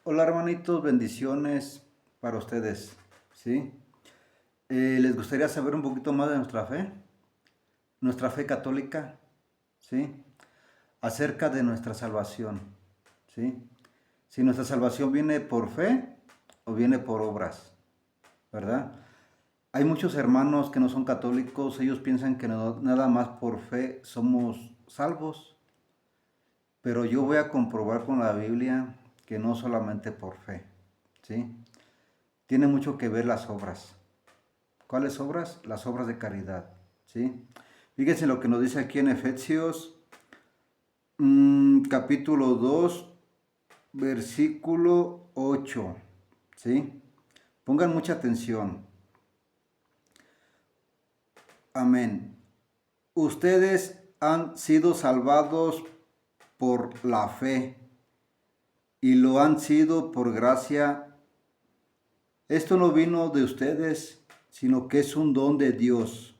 Hola hermanitos, bendiciones para ustedes, ¿sí? ¿Les gustaría saber un poquito más de nuestra fe católica, ¿sí? Acerca de nuestra salvación, ¿sí? Si nuestra salvación viene por fe o viene por obras, ¿verdad? Hay muchos hermanos que no son católicos, ellos piensan que nada más por fe somos salvos, pero yo voy a comprobar con la Biblia que no solamente por fe, ¿sí? Tiene mucho que ver las obras. ¿Cuáles obras? Las obras de caridad, ¿sí? Fíjense lo que nos dice aquí en Efesios capítulo 2, versículo 8, ¿sí? Pongan mucha atención. Amén. Ustedes han sido salvados por la fe y lo han sido por gracia. Esto no vino de ustedes, sino que es un don de Dios.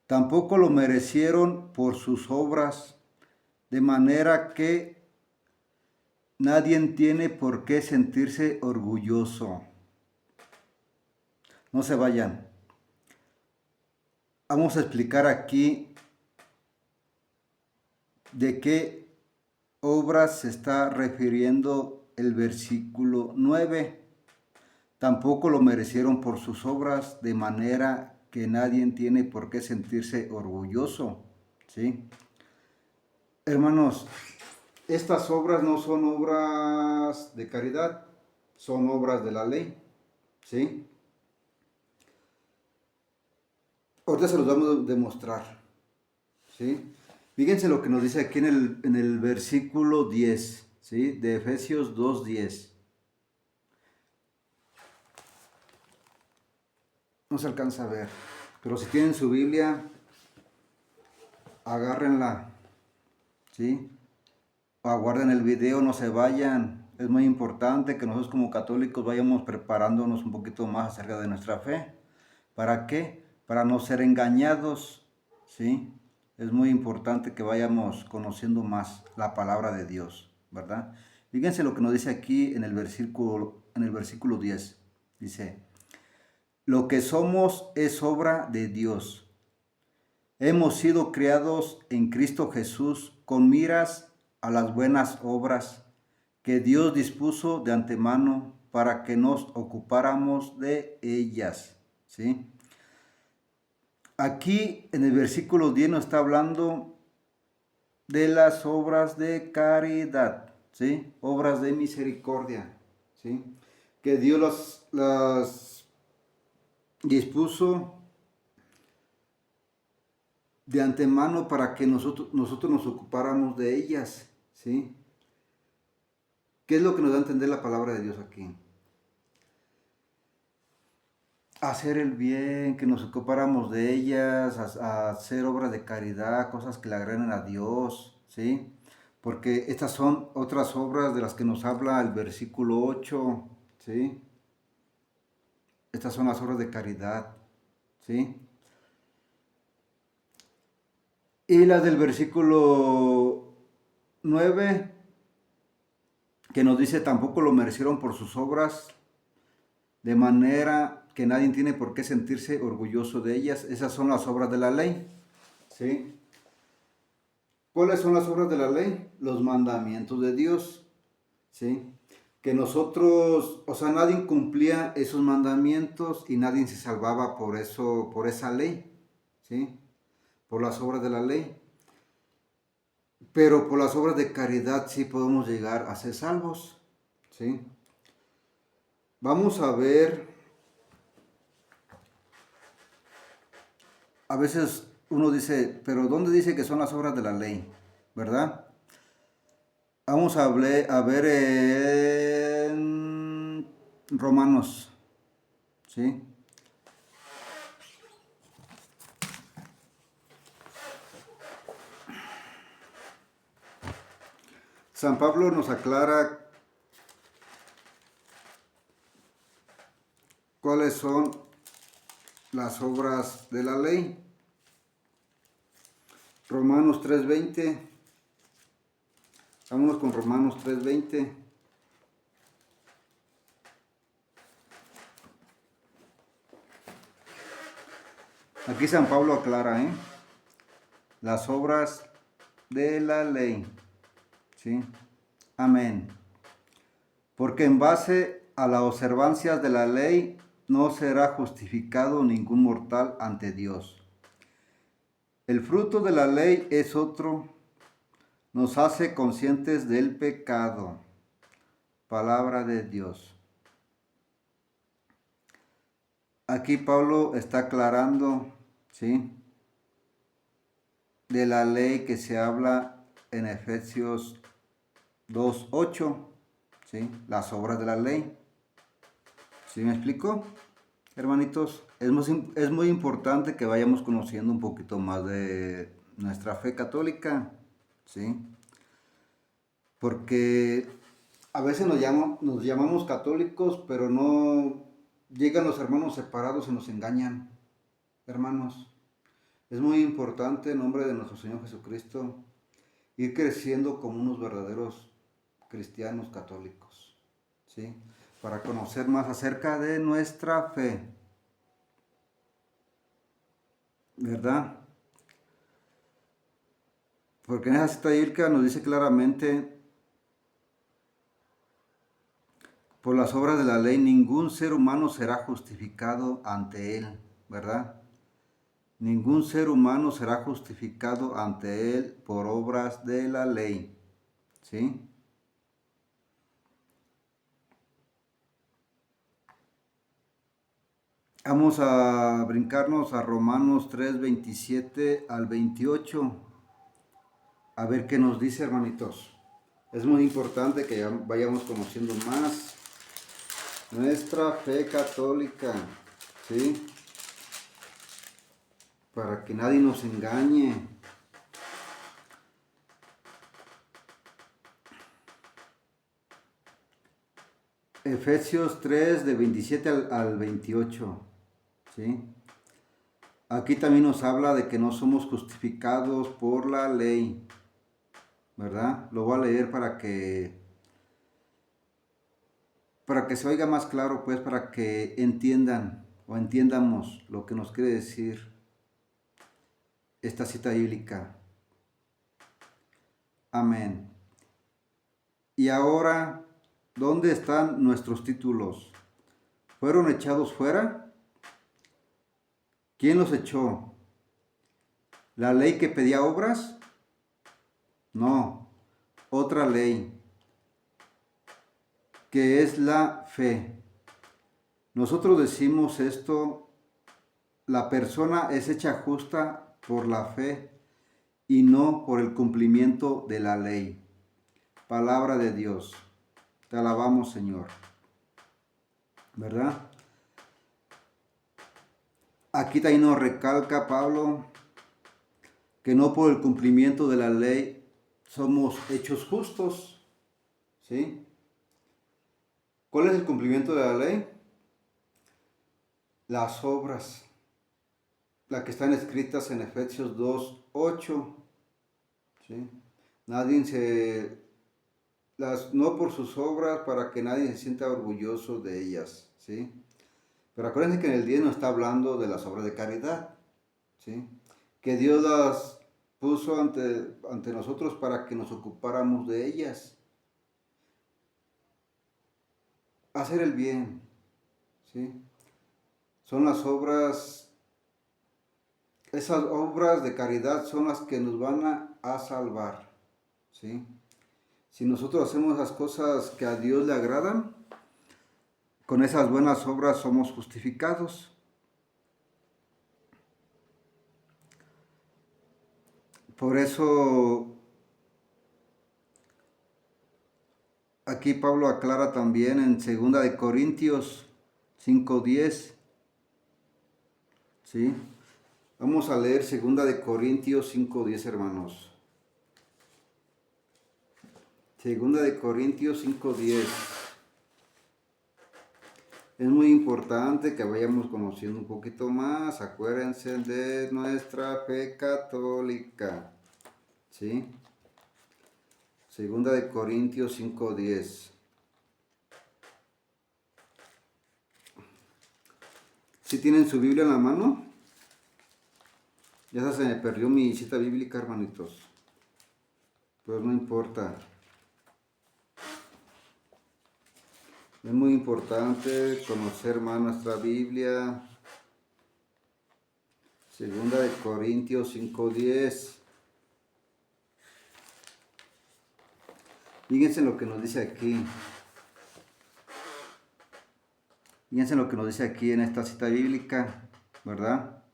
Tampoco lo merecieron por sus obras, de manera que nadie tiene por qué sentirse orgulloso. No se vayan. Vamos a explicar aquí de qué obras se está refiriendo el versículo 9. Tampoco lo merecieron por sus obras, de manera que nadie tiene por qué sentirse orgulloso. ¿Sí? Hermanos, estas obras no son obras de caridad, son obras de la ley. ¿Sí? Ahorita se los vamos a demostrar. ¿Sí? Fíjense lo que nos dice aquí en el versículo 10, ¿sí? De Efesios 2:10. No se alcanza a ver, pero si tienen su Biblia, agárrenla, ¿sí? Aguarden el video, no se vayan. Es muy importante que nosotros como católicos vayamos preparándonos un poquito más acerca de nuestra fe. ¿Para qué? Para no ser engañados, ¿sí? Es muy importante que vayamos conociendo más la palabra de Dios, ¿verdad? Fíjense lo que nos dice aquí en el versículo 10. Dice, lo que somos es obra de Dios. Hemos sido creados en Cristo Jesús con miras a las buenas obras que Dios dispuso de antemano para que nos ocupáramos de ellas, ¿sí? Aquí en el versículo 10 nos está hablando de las obras de caridad, ¿sí? Obras de misericordia, ¿sí? Que Dios las dispuso de antemano para que nosotros nos ocupáramos de ellas, ¿sí? ¿Qué es lo que nos da a entender la palabra de Dios aquí? Hacer el bien, que nos ocupáramos de ellas, a hacer obras de caridad, cosas que le agraden a Dios, ¿sí? Porque estas son otras obras de las que nos habla el versículo 8, ¿sí? Estas son las obras de caridad, ¿sí? Y las del versículo 9, que nos dice, tampoco lo merecieron por sus obras, de manera que nadie tiene por qué sentirse orgulloso de ellas. Esas son las obras de la ley, ¿sí? ¿Cuáles son las obras de la ley? Los mandamientos de Dios, ¿sí? Que nosotros, o sea, nadie cumplía esos mandamientos y nadie se salvaba por eso, por esa ley, ¿sí? Por las obras de la ley. Pero por las obras de caridad sí podemos llegar a ser salvos, ¿sí? Vamos a ver, a veces uno dice, pero ¿dónde dice que son las obras de la ley? ¿Verdad? Vamos a ver en Romanos, ¿sí? San Pablo nos aclara cuáles son las obras de la ley. Romanos 3:20 Vámonos con Romanos 3:20. Aquí San Pablo aclara, las obras de la ley. ¿Sí? Amén. Porque en base a las observancias de la ley no será justificado ningún mortal ante Dios. El fruto de la ley es otro, nos hace conscientes del pecado. Palabra de Dios. Aquí Pablo está aclarando, ¿sí?, de la ley que se habla en Efesios 2:8, ¿sí?, las obras de la ley. ¿Sí me explico, hermanitos? Es muy importante que vayamos conociendo un poquito más de nuestra fe católica, ¿sí? Porque a veces nos llamamos católicos, pero no llegan los hermanos separados y nos engañan, hermanos. Es muy importante, en nombre de nuestro Señor Jesucristo, ir creciendo como unos verdaderos cristianos católicos, ¿sí? Para conocer más acerca de nuestra fe, ¿verdad? Porque en esa cita bíblica nos dice claramente: por las obras de la ley ningún ser humano será justificado ante él, ¿verdad? Ningún ser humano será justificado ante él por obras de la ley, ¿sí? Vamos a brincarnos a Romanos 3:27 al 28. A ver qué nos dice, hermanitos. Es muy importante que vayamos conociendo más nuestra fe católica, ¿sí? Para que nadie nos engañe. Efesios 3, de 27 al 28, ¿sí? Aquí también nos habla de que no somos justificados por la ley, ¿verdad? Lo voy a leer para que se oiga más claro, pues, para que entiendan o entiendamos lo que nos quiere decir esta cita bíblica. Amén. Y ahora, ¿dónde están nuestros títulos? ¿Fueron echados fuera? ¿Quién los echó? ¿La ley que pedía obras? No, otra ley, que es la fe. Nosotros decimos esto: la persona es hecha justa por la fe y no por el cumplimiento de la ley. Palabra de Dios. Te alabamos, Señor. ¿Verdad? Aquí también nos recalca Pablo que no por el cumplimiento de la ley somos hechos justos, ¿sí? ¿Cuál es el cumplimiento de la ley? Las obras, las que están escritas en Efesios 2:8, ¿sí? No por sus obras, para que nadie se sienta orgulloso de ellas, ¿sí? Pero acuérdense que en el 10 nos está hablando de las obras de caridad, ¿sí? Que Dios las puso ante nosotros para que nos ocupáramos de ellas. Hacer el bien, ¿sí? Son las obras, esas obras de caridad son las que nos van a salvar, ¿sí? Si nosotros hacemos las cosas que a Dios le agradan, con esas buenas obras somos justificados. Por eso aquí Pablo aclara también en 2 de Corintios 5:10, ¿sí? Vamos a leer 2 de Corintios 5:10, hermanos. 2 de Corintios 5:10. Es muy importante que vayamos conociendo un poquito más. Acuérdense de nuestra fe católica, ¿sí? Segunda de Corintios 5:10. ¿Sí tienen su Biblia en la mano? Ya se me perdió mi cita bíblica, hermanitos. Pero no importa. Es muy importante conocer más nuestra Biblia. Segunda de Corintios 5:10. Fíjense lo que nos dice aquí. Fíjense lo que nos dice aquí en esta cita bíblica, ¿verdad?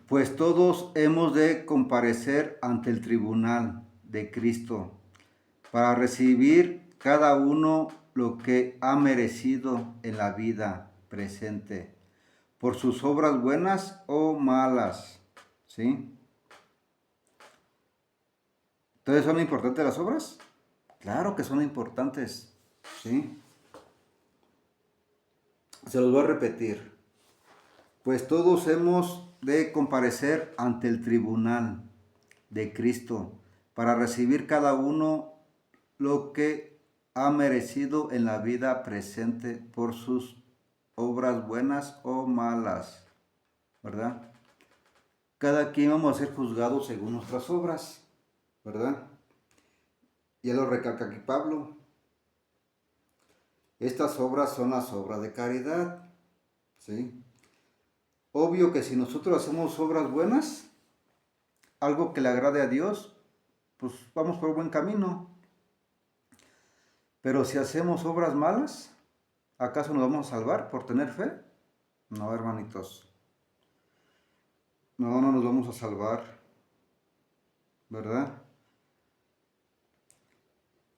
Pues todos hemos de comparecer ante el tribunal de Cristo para recibir cada uno lo que ha merecido en la vida presente, por sus obras buenas o malas, ¿sí? Entonces, ¿son importantes las obras? Claro que son importantes, ¿sí? Se los voy a repetir. Pues todos hemos de comparecer ante el tribunal de Cristo para recibir cada uno lo que ha merecido en la vida presente por sus obras buenas o malas, ¿verdad? Cada quien vamos a ser juzgados según nuestras obras, ¿verdad? Ya lo recalca aquí Pablo. Estas obras son las obras de caridad, ¿sí? Obvio que si nosotros hacemos obras buenas, algo que le agrade a Dios, pues vamos por buen camino. Pero si hacemos obras malas, ¿acaso nos vamos a salvar por tener fe? No, hermanitos. No, no nos vamos a salvar, ¿verdad?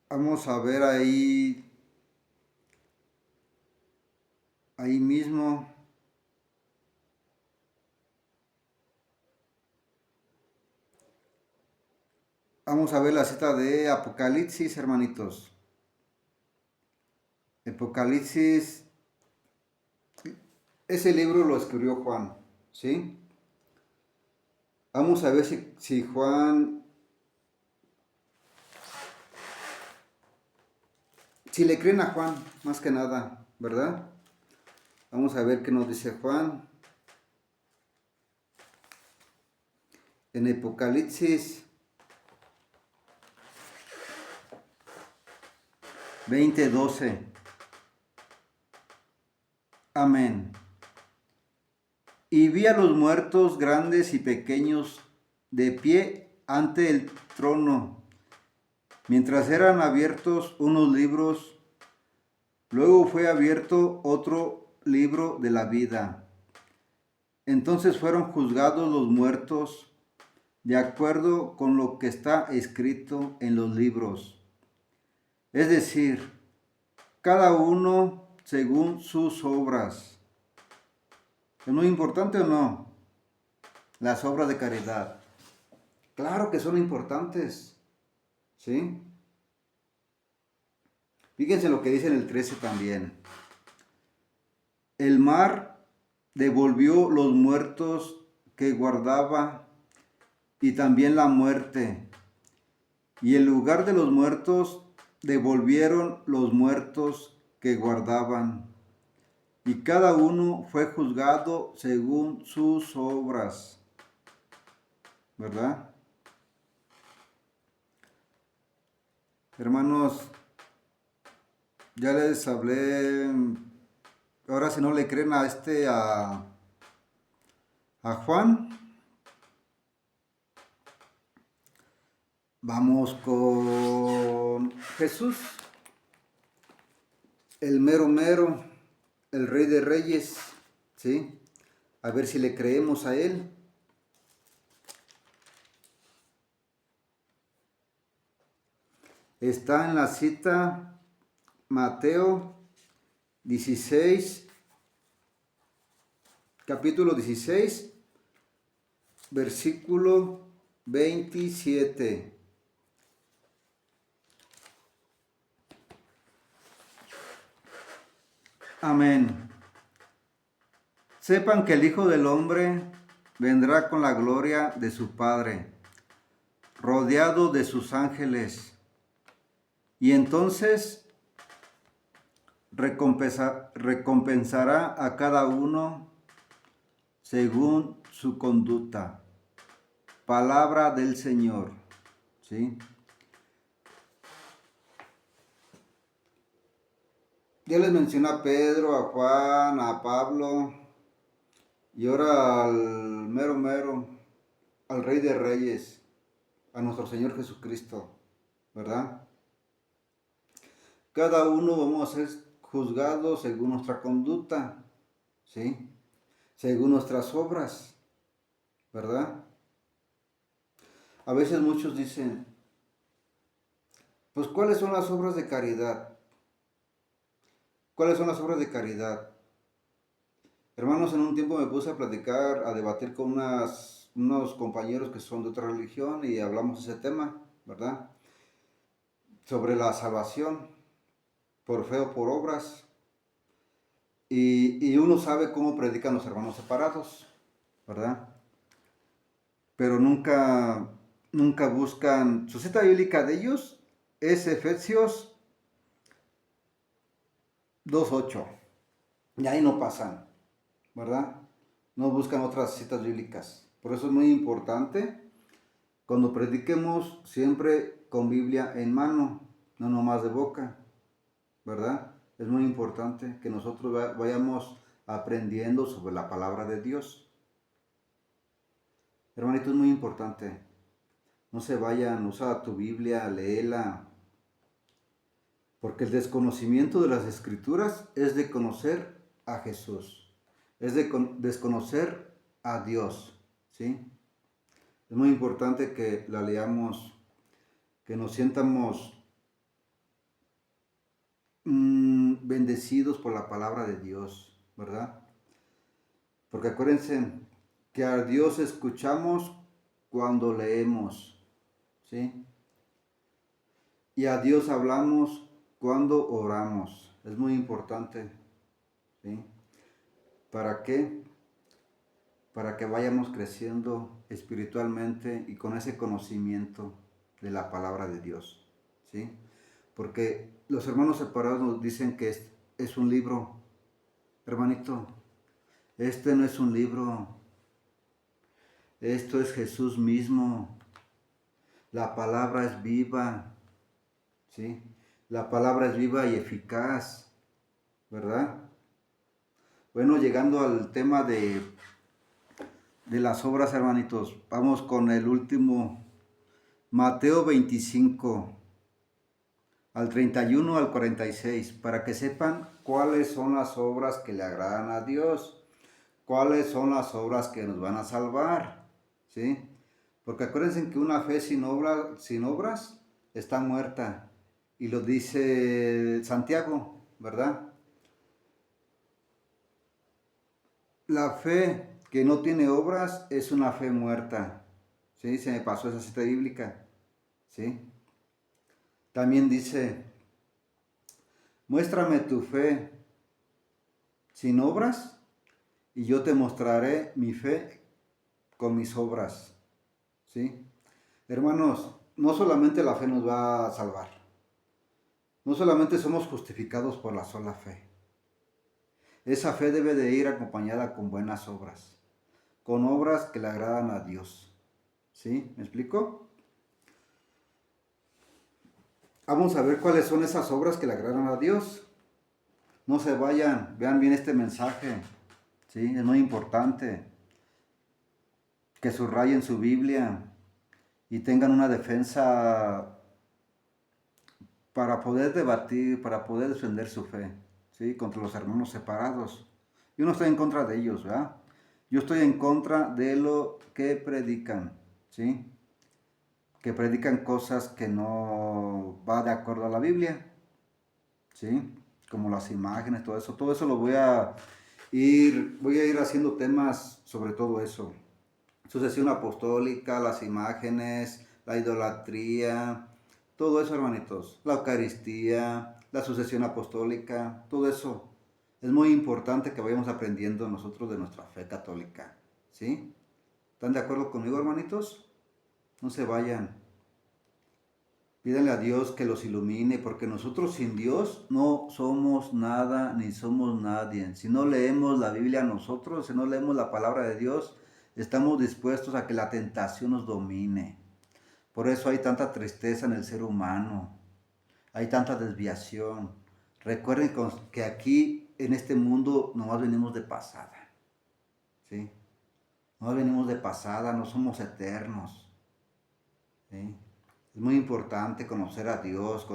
Vamos a ver ahí mismo. Vamos a ver la cita de Apocalipsis, hermanitos. Apocalipsis, ese libro lo escribió Juan, ¿sí? Vamos a ver si Juan, si le creen a Juan, más que nada, ¿verdad? Vamos a ver qué nos dice Juan. En Apocalipsis 20:12. Amén. Y vi a los muertos grandes y pequeños de pie ante el trono, mientras eran abiertos unos libros. Luego fue abierto otro libro de la vida. Entonces fueron juzgados los muertos de acuerdo con lo que está escrito en los libros. Es decir, cada uno según sus obras. ¿Es muy importante o no? Las obras de caridad. Claro que son importantes, ¿sí? Fíjense lo que dice en el 13 también. El mar devolvió los muertos que guardaba y también la muerte. Y en lugar de los muertos devolvieron los muertos que guardaban. Y cada uno fue juzgado según sus obras. ¿Verdad? Hermanos, ya les hablé. Ahora si no le creen a Juan, vamos con Jesús, el mero mero, el Rey de Reyes, ¿sí? A ver si le creemos a él. Está en la cita Mateo 16, capítulo 16, versículo 27. Amén. Sepan que el Hijo del Hombre vendrá con la gloria de su Padre, rodeado de sus ángeles. Y entonces recompensará a cada uno según su conducta. Palabra del Señor. ¿Sí? Ya les mencioné a Pedro, a Juan, a Pablo y ahora al mero mero, al Rey de Reyes, a nuestro Señor Jesucristo, ¿verdad? Cada uno vamos a ser juzgados según nuestra conducta, ¿sí? Según nuestras obras, ¿verdad? A veces muchos dicen, pues ¿cuáles son las obras de caridad? ¿Cuáles son las obras de caridad? Hermanos, en un tiempo me puse a platicar, a debatir con unos compañeros que son de otra religión y hablamos ese tema, ¿verdad? Sobre la salvación, por fe o por obras. Y uno sabe cómo predican los hermanos separados, ¿verdad? Pero nunca buscan, su cita bíblica de ellos es Efesios 2:8. Y ahí no pasan, ¿verdad? No buscan otras citas bíblicas. Por eso es muy importante cuando prediquemos siempre con Biblia en mano, no nomás de boca, ¿verdad? Es muy importante que nosotros vayamos aprendiendo sobre la palabra de Dios. Hermanito, es muy importante. No se vayan, usa tu Biblia, léela. Porque el desconocimiento de las Escrituras es de conocer a Jesús. Es de desconocer a Dios, ¿sí? Es muy importante que la leamos, que nos sientamos bendecidos por la palabra de Dios, ¿verdad? Porque acuérdense que a Dios escuchamos cuando leemos, ¿sí? Y a Dios hablamos cuando oramos. Es muy importante, ¿sí? ¿Para qué? Para que vayamos creciendo espiritualmente y con ese conocimiento de la palabra de Dios, ¿sí? Porque los hermanos separados nos dicen que es un libro. Hermanito, este no es un libro. Esto es Jesús mismo. La palabra es viva, ¿sí? La palabra es viva y eficaz, ¿verdad? Bueno, llegando al tema de las obras, hermanitos, vamos con el último, Mateo 25, al 31 al 46, para que sepan cuáles son las obras que le agradan a Dios, cuáles son las obras que nos van a salvar, ¿sí? Porque acuérdense que una fe sin obras está muerta, y lo dice Santiago, ¿verdad? La fe que no tiene obras es una fe muerta, ¿sí? Se me pasó esa cita bíblica, ¿sí? También dice, muéstrame tu fe sin obras y yo te mostraré mi fe con mis obras, ¿sí? Hermanos, no solamente la fe nos va a salvar, no solamente somos justificados por la sola fe. Esa fe debe de ir acompañada con buenas obras, con obras que le agradan a Dios, ¿sí? ¿Me explico? Vamos a ver cuáles son esas obras que le agradan a Dios. No se vayan, vean bien este mensaje, ¿sí? Es muy importante que subrayen su Biblia y tengan una defensa para poder debatir, para poder defender su fe, ¿sí? Contra los hermanos separados. Yo no estoy en contra de ellos, ¿verdad? Yo estoy en contra de lo que predican, ¿sí? Que predican cosas que no va de acuerdo a la Biblia, ¿sí? Como las imágenes, todo eso lo voy a ir haciendo temas sobre todo eso. Sucesión apostólica, las imágenes, la idolatría, todo eso, hermanitos, la Eucaristía, la sucesión apostólica, todo eso. Es muy importante que vayamos aprendiendo nosotros de nuestra fe católica, ¿sí? ¿Están de acuerdo conmigo, hermanitos? No se vayan. Pídanle a Dios que los ilumine, porque nosotros sin Dios no somos nada ni somos nadie. Si no leemos la Biblia nosotros, si no leemos la palabra de Dios, estamos dispuestos a que la tentación nos domine. Por eso hay tanta tristeza en el ser humano, hay tanta desviación. Recuerden que aquí en este mundo nomás venimos de pasada, ¿sí? Nomás venimos de pasada, no somos eternos, ¿sí? Es muy importante conocer a Dios,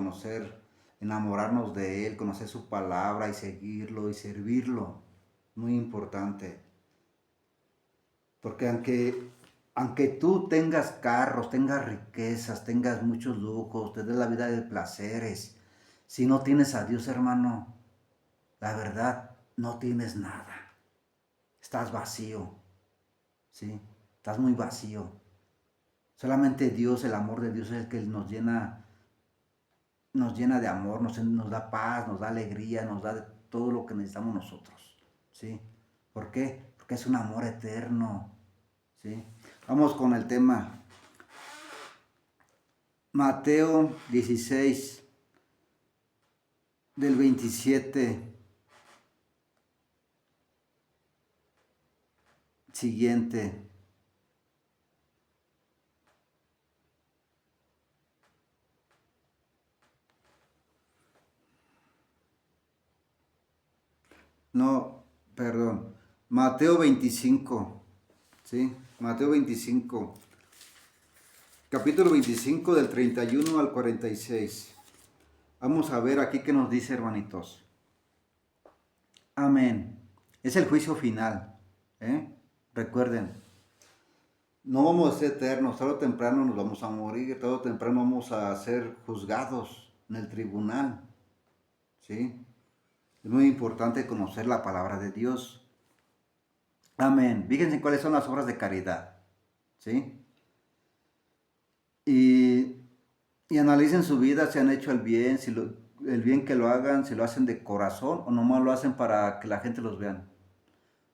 enamorarnos de Él, conocer su palabra y seguirlo y servirlo. Muy importante. Porque aunque tú tengas carros, tengas riquezas, tengas muchos lujos, te des la vida de placeres, si no tienes a Dios, hermano, la verdad, no tienes nada. Estás vacío, ¿sí? Estás muy vacío. Solamente Dios, el amor de Dios es el que nos llena de amor, nos da paz, nos da alegría, nos da todo lo que necesitamos nosotros, ¿sí? ¿Por qué? Porque es un amor eterno, ¿sí? Vamos con el tema. Mateo 16, del 27 siguiente. No, perdón. Mateo 25, ¿sí? Mateo 25. Capítulo 25 del 31 al 46. Vamos a ver aquí qué nos dice, hermanitos. Amén. Es el juicio final. Recuerden, no vamos a ser eternos, tarde o temprano nos vamos a morir, tarde o temprano vamos a ser juzgados en el tribunal. ¿Sí? Es muy importante conocer la palabra de Dios. Amén. Fíjense cuáles son las obras de caridad. ¿Sí? Y analicen su vida, si han hecho el bien, el bien que lo hagan, si lo hacen de corazón o nomás lo hacen para que la gente los vea.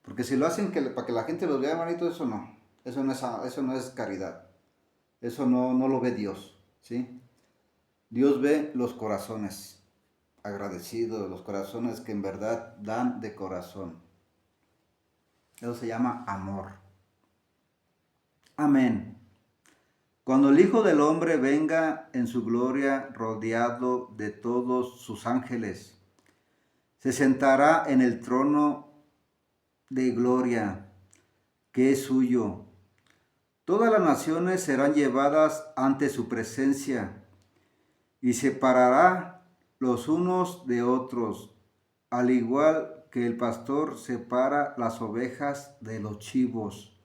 Porque si lo hacen para que la gente los vea, hermanito, eso no. Eso no es caridad. Eso no lo ve Dios. ¿Sí? Dios ve los corazones agradecidos, los corazones que en verdad dan de corazón. Eso se llama amor. Amén. Cuando el Hijo del Hombre venga en su gloria rodeado de todos sus ángeles, se sentará en el trono de gloria que es suyo. Todas las naciones serán llevadas ante su presencia y separará los unos de otros, al igual que el pastor separa las ovejas de los chivos.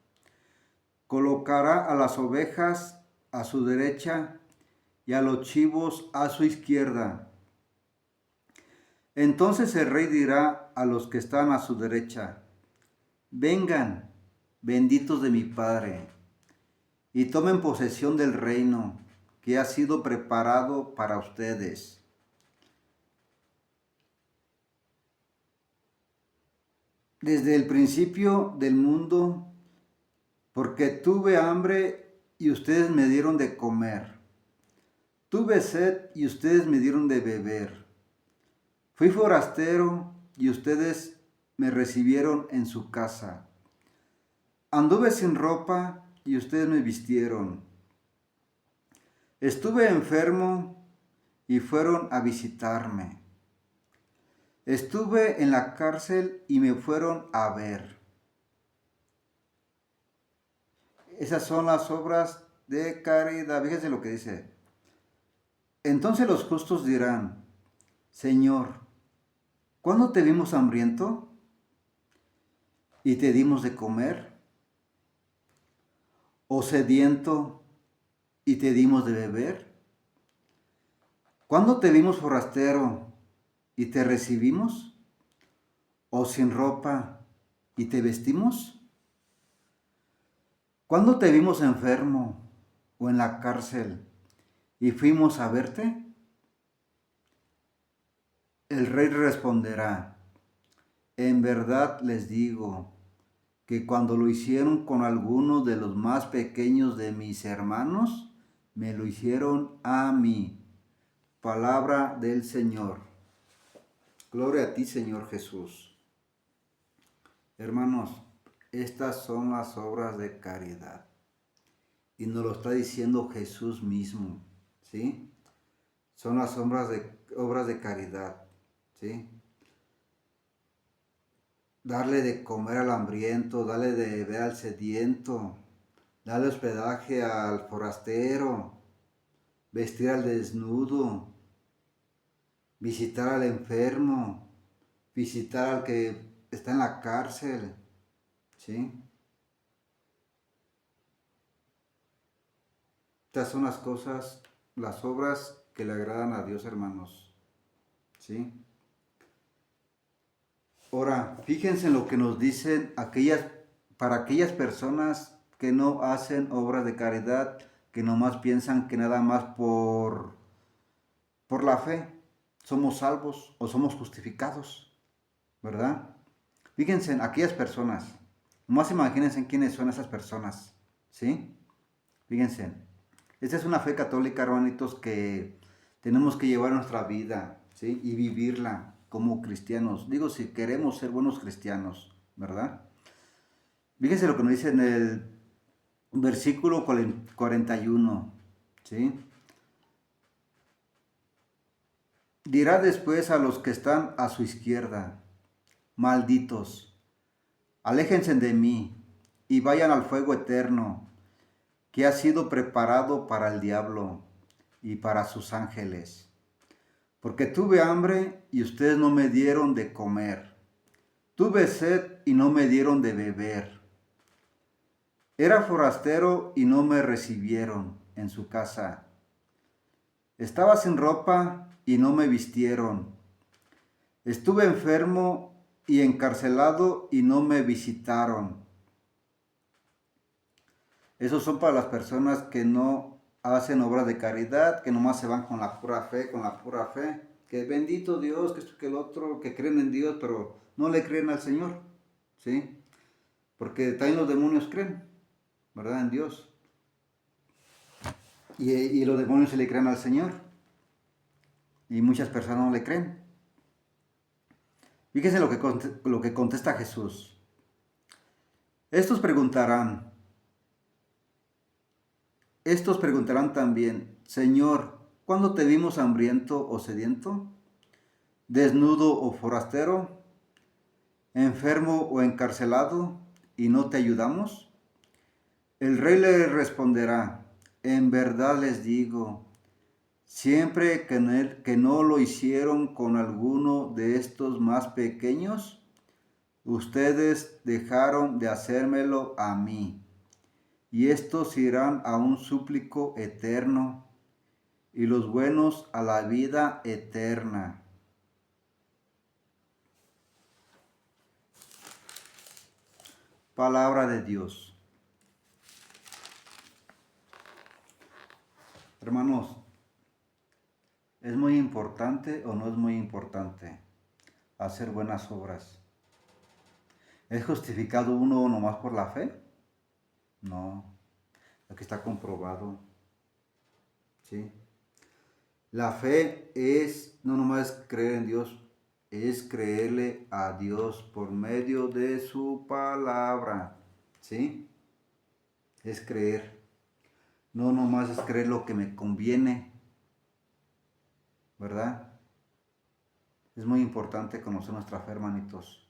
Colocará a las ovejas a su derecha y a los chivos a su izquierda. Entonces el rey dirá a los que están a su derecha: vengan, benditos de mi Padre, y tomen posesión del reino que ha sido preparado para ustedes. Desde el principio del mundo, porque tuve hambre y ustedes me dieron de comer. Tuve sed y ustedes me dieron de beber. Fui forastero y ustedes me recibieron en su casa. Anduve sin ropa y ustedes me vistieron. Estuve enfermo y fueron a visitarme. Estuve en la cárcel y me fueron a ver. Esas son las obras de caridad. Fíjense lo que dice. Entonces los justos dirán: Señor, ¿cuándo te vimos hambriento y te dimos de comer? ¿O sediento y te dimos de beber? ¿Cuándo te vimos forastero y te recibimos? ¿O sin ropa y te vestimos? ¿Cuándo te vimos enfermo o en la cárcel y fuimos a verte? El rey responderá: en verdad les digo que cuando lo hicieron con alguno de los más pequeños de mis hermanos, me lo hicieron a mí. Palabra del Señor. Gloria a ti, Señor Jesús. Hermanos, estas son las obras de caridad. Y nos lo está diciendo Jesús mismo, ¿sí? Son las obras de caridad, ¿sí? Darle de comer al hambriento, darle de beber al sediento, darle hospedaje al forastero, vestir al desnudo, visitar al enfermo, visitar al que está en la cárcel, ¿sí? Estas son las cosas, las obras que le agradan a Dios, hermanos, ¿sí? Ahora, fíjense en lo que nos dicen para aquellas personas que no hacen obras de caridad, que nomás piensan que nada más por la fe somos salvos o somos justificados, ¿verdad? Fíjense en aquellas personas, nomás imagínense quiénes son esas personas, ¿sí? Fíjense, esta es una fe católica, hermanitos, que tenemos que llevar a nuestra vida, ¿sí? Y vivirla como cristianos. Digo, si queremos ser buenos cristianos, ¿verdad? Fíjense lo que nos dice en el versículo 41, ¿sí? Dirá después a los que están a su izquierda, malditos, aléjense de mí y vayan al fuego eterno que ha sido preparado para el diablo y para sus ángeles. Porque tuve hambre y ustedes no me dieron de comer. Tuve sed y no me dieron de beber. Era forastero y no me recibieron en su casa. Estaba sin ropa y no me vistieron. Estuve enfermo y encarcelado y no me visitaron. Esos son para las personas que no hacen obras de caridad, que nomás se van con la pura fe, que bendito Dios, que esto, que el otro, que creen en Dios, pero no le creen al Señor, ¿sí? Porque también los demonios creen, ¿verdad? En Dios. Y los demonios se le creen al Señor. Y muchas personas no le creen. Fíjense lo que contesta Jesús. Estos preguntarán también, Señor, ¿cuándo te vimos hambriento o sediento? ¿Desnudo o forastero? ¿Enfermo o encarcelado? ¿Y no te ayudamos? El rey le responderá, en verdad les digo, siempre que no lo hicieron con alguno de estos más pequeños, ustedes dejaron de hacérmelo a mí. Y estos irán a un súplico eterno, y los buenos a la vida eterna. Palabra de Dios. Hermanos, ¿es muy importante o no es muy importante hacer buenas obras? ¿Es justificado uno nomás por la fe? No, aquí está comprobado, ¿sí? La fe es no nomás creer en Dios, es creerle a Dios por medio de su palabra, ¿sí? Es creer. No nomás es creer lo que me conviene, ¿verdad? Es muy importante conocer nuestra fe, hermanitos.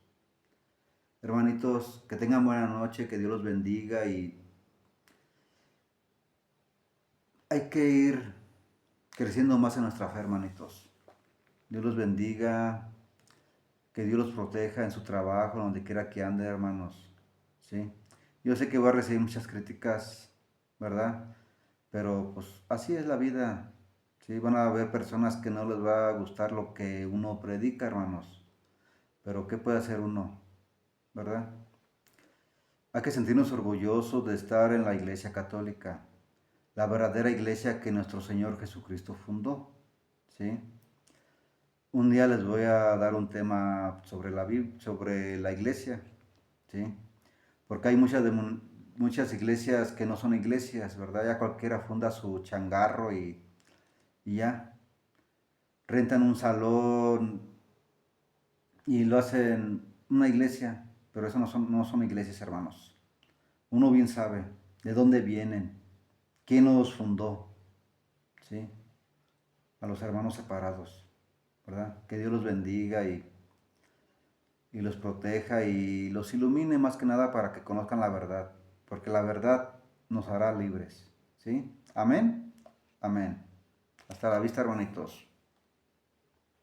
Hermanitos, que tengan buena noche, que Dios los bendiga y hay que ir creciendo más en nuestra fe, hermanitos. Dios los bendiga, que Dios los proteja en su trabajo, donde quiera que ande, hermanos. ¿Sí? Yo sé que voy a recibir muchas críticas, ¿verdad? Pero pues así es la vida. Sí, van a haber personas que no les va a gustar lo que uno predica, hermanos. Pero ¿qué puede hacer uno? ¿Verdad? Hay que sentirnos orgullosos de estar en la Iglesia Católica, la verdadera iglesia que nuestro Señor Jesucristo fundó. ¿Sí? Un día les voy a dar un tema sobre la iglesia, ¿sí? Porque hay mucha muchas iglesias que no son iglesias, ¿verdad? Ya cualquiera funda su changarro y ya. Rentan un salón y lo hacen una iglesia, pero eso no son iglesias, hermanos. Uno bien sabe de dónde vienen, quién los fundó, ¿sí? A los hermanos separados, ¿verdad? Que Dios los bendiga y los proteja y los ilumine más que nada para que conozcan la verdad, porque la verdad nos hará libres, ¿sí? Amén, amén. Hasta la vista, hermanitos.